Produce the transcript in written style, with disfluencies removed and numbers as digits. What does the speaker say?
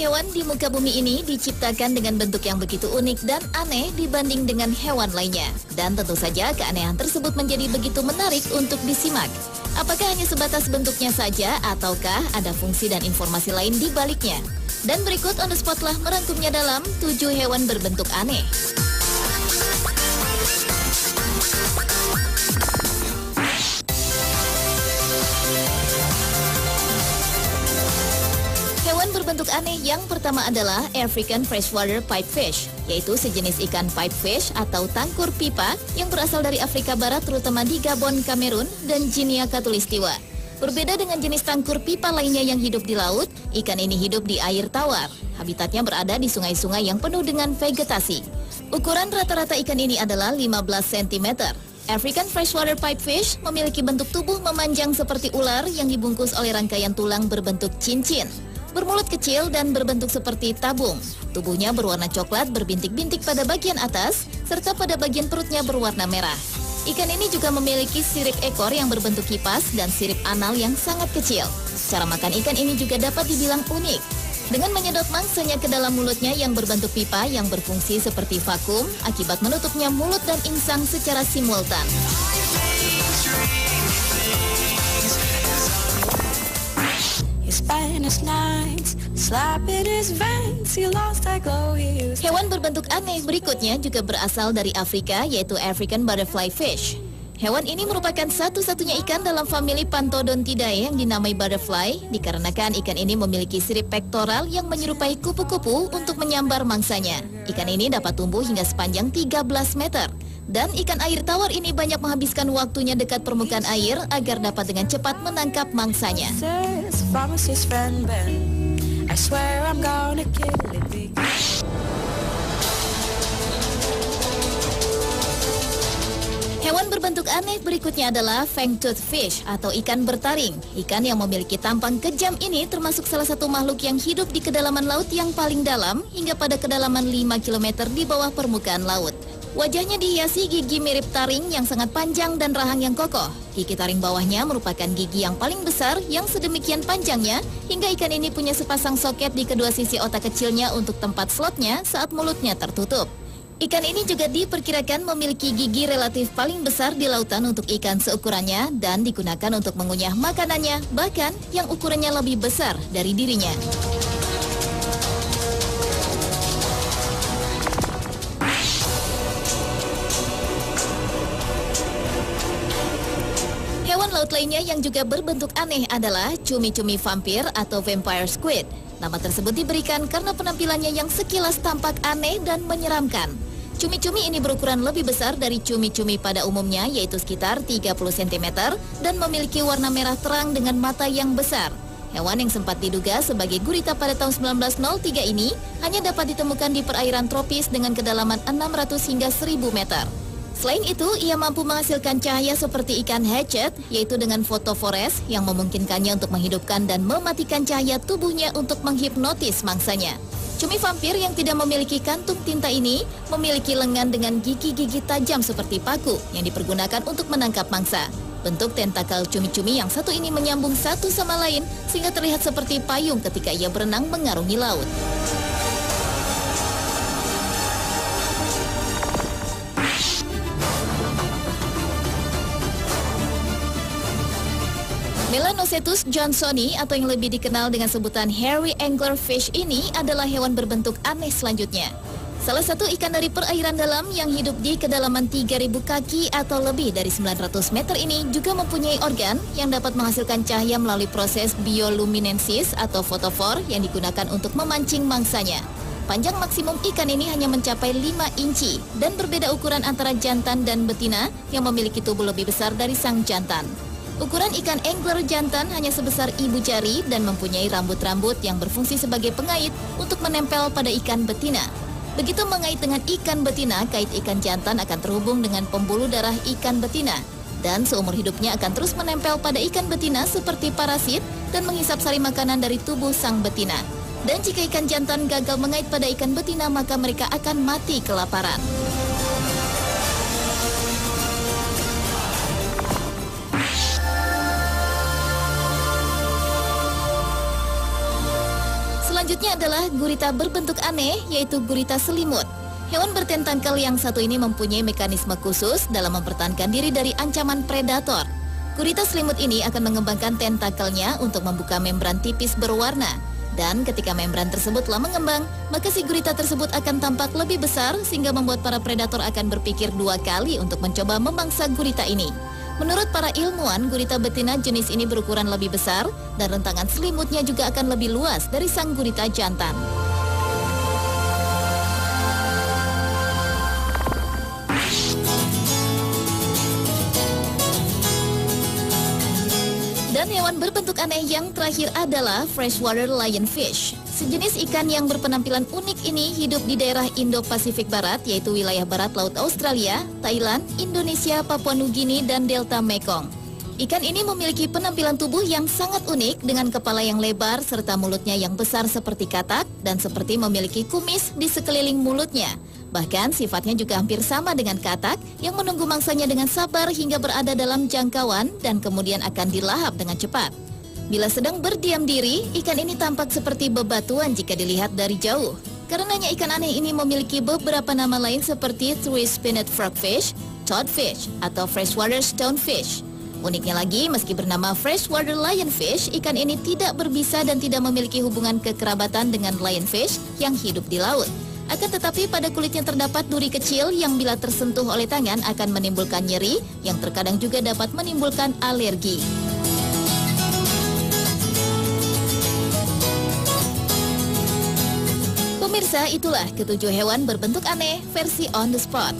hewan di muka bumi ini diciptakan dengan bentuk yang begitu unik dan aneh dibanding dengan hewan lainnya. Dan tentu saja keanehan tersebut menjadi begitu menarik untuk disimak. Apakah hanya sebatas bentuknya saja ataukah ada fungsi dan informasi lain di baliknya? Dan berikut On The Spot telah merangkumnya dalam 7 hewan berbentuk aneh. Hewan berbentuk aneh yang pertama adalah African Freshwater Pipefish, yaitu sejenis ikan pipefish atau tangkur pipa yang berasal dari Afrika Barat terutama di Gabon, Kamerun, dan Guinea Khatulistiwa. Berbeda dengan jenis tangkur pipa lainnya yang hidup di laut, ikan ini hidup di air tawar. Habitatnya berada di sungai-sungai yang penuh dengan vegetasi. Ukuran rata-rata ikan ini adalah 15 cm. African Freshwater Pipefish memiliki bentuk tubuh memanjang seperti ular yang dibungkus oleh rangkaian tulang berbentuk cincin. Bermulut kecil dan berbentuk seperti tabung. Tubuhnya berwarna coklat berbintik-bintik pada bagian atas, serta pada bagian perutnya berwarna merah. Ikan ini juga memiliki sirip ekor yang berbentuk kipas dan sirip anal yang sangat kecil. Cara makan ikan ini juga dapat dibilang unik. Dengan menyedot mangsanya ke dalam mulutnya yang berbentuk pipa yang berfungsi seperti vakum, akibat menutupnya mulut dan insang secara simultan. Hewan berbentuk aneh berikutnya juga berasal dari Afrika, yaitu African Butterfly Fish. Hewan ini merupakan satu-satunya ikan dalam famili Pantodontidae yang dinamai butterfly, dikarenakan ikan ini memiliki sirip pektoral yang menyerupai kupu-kupu untuk menyambar mangsanya. Ikan ini dapat tumbuh hingga sepanjang 13 meter. Dan ikan air tawar ini banyak menghabiskan waktunya dekat permukaan air agar dapat dengan cepat menangkap mangsanya. Hewan berbentuk aneh berikutnya adalah Fangtooth Fish atau ikan bertaring. Ikan yang memiliki tampang kejam ini termasuk salah satu makhluk yang hidup di kedalaman laut yang paling dalam hingga pada kedalaman 5 km di bawah permukaan laut. Wajahnya dihiasi gigi mirip taring yang sangat panjang dan rahang yang kokoh. Gigi taring bawahnya merupakan gigi yang paling besar yang sedemikian panjangnya hingga ikan ini punya sepasang soket di kedua sisi otak kecilnya untuk tempat slotnya saat mulutnya tertutup. Ikan ini juga diperkirakan memiliki gigi relatif paling besar di lautan untuk ikan seukurannya dan digunakan untuk mengunyah makanannya, bahkan yang ukurannya lebih besar dari dirinya. Hewan laut lainnya yang juga berbentuk aneh adalah cumi-cumi vampir atau vampire squid. Nama tersebut diberikan karena penampilannya yang sekilas tampak aneh dan menyeramkan. Cumi-cumi ini berukuran lebih besar dari cumi-cumi pada umumnya, yaitu sekitar 30 cm dan memiliki warna merah terang dengan mata yang besar. Hewan yang sempat diduga sebagai gurita pada tahun 1903 ini hanya dapat ditemukan di perairan tropis dengan kedalaman 600 hingga 1000 meter. Selain itu, ia mampu menghasilkan cahaya seperti ikan hatchet, yaitu dengan fotofores yang memungkinkannya untuk menghidupkan dan mematikan cahaya tubuhnya untuk menghipnotis mangsanya. Cumi vampir yang tidak memiliki kantung tinta ini memiliki lengan dengan gigi-gigi tajam seperti paku yang dipergunakan untuk menangkap mangsa. Bentuk tentakel cumi-cumi yang satu ini menyambung satu sama lain sehingga terlihat seperti payung ketika ia berenang mengarungi laut. Melanocetus johnsoni atau yang lebih dikenal dengan sebutan hairy anglerfish ini adalah hewan berbentuk aneh selanjutnya. Salah satu ikan dari perairan dalam yang hidup di kedalaman 3.000 kaki atau lebih dari 900 meter ini juga mempunyai organ yang dapat menghasilkan cahaya melalui proses bioluminescence atau fotofor yang digunakan untuk memancing mangsanya. Panjang maksimum ikan ini hanya mencapai 5 inci dan berbeda ukuran antara jantan dan betina yang memiliki tubuh lebih besar dari sang jantan. Ukuran ikan angler jantan hanya sebesar ibu jari dan mempunyai rambut-rambut yang berfungsi sebagai pengait untuk menempel pada ikan betina. Begitu mengait dengan ikan betina, kait ikan jantan akan terhubung dengan pembuluh darah ikan betina. Dan seumur hidupnya akan terus menempel pada ikan betina seperti parasit dan menghisap sari makanan dari tubuh sang betina. Dan jika ikan jantan gagal mengait pada ikan betina, maka mereka akan mati kelaparan. Selanjutnya adalah gurita berbentuk aneh, yaitu gurita selimut. Hewan bertentakel yang satu ini mempunyai mekanisme khusus dalam mempertahankan diri dari ancaman predator. Gurita selimut ini akan mengembangkan tentakelnya untuk membuka membran tipis berwarna. Dan ketika membran tersebut telah mengembang, maka si gurita tersebut akan tampak lebih besar sehingga membuat para predator akan berpikir 2 kali untuk mencoba memangsa gurita ini. Menurut para ilmuwan, gurita betina jenis ini berukuran lebih besar dan rentangan selimutnya juga akan lebih luas dari sang gurita jantan. Dan hewan berbentuk aneh yang terakhir adalah freshwater lionfish. Sejenis ikan yang berpenampilan unik ini hidup di daerah Indo-Pasifik Barat, yaitu wilayah barat Laut Australia, Thailand, Indonesia, Papua Nugini, dan Delta Mekong. Ikan ini memiliki penampilan tubuh yang sangat unik dengan kepala yang lebar serta mulutnya yang besar seperti katak dan seperti memiliki kumis di sekeliling mulutnya. Bahkan sifatnya juga hampir sama dengan katak yang menunggu mangsanya dengan sabar hingga berada dalam jangkauan dan kemudian akan dilahap dengan cepat. Bila sedang berdiam diri, ikan ini tampak seperti bebatuan jika dilihat dari jauh. Karenanya ikan aneh ini memiliki beberapa nama lain seperti three-spinned frogfish, toadfish, atau freshwater stonefish. Uniknya lagi, meski bernama freshwater lionfish, ikan ini tidak berbisa dan tidak memiliki hubungan kekerabatan dengan lionfish yang hidup di laut. Akan tetapi pada kulitnya terdapat duri kecil yang bila tersentuh oleh tangan akan menimbulkan nyeri yang terkadang juga dapat menimbulkan alergi. Pemirsa, itulah ketujuh hewan berbentuk aneh versi On The Spot.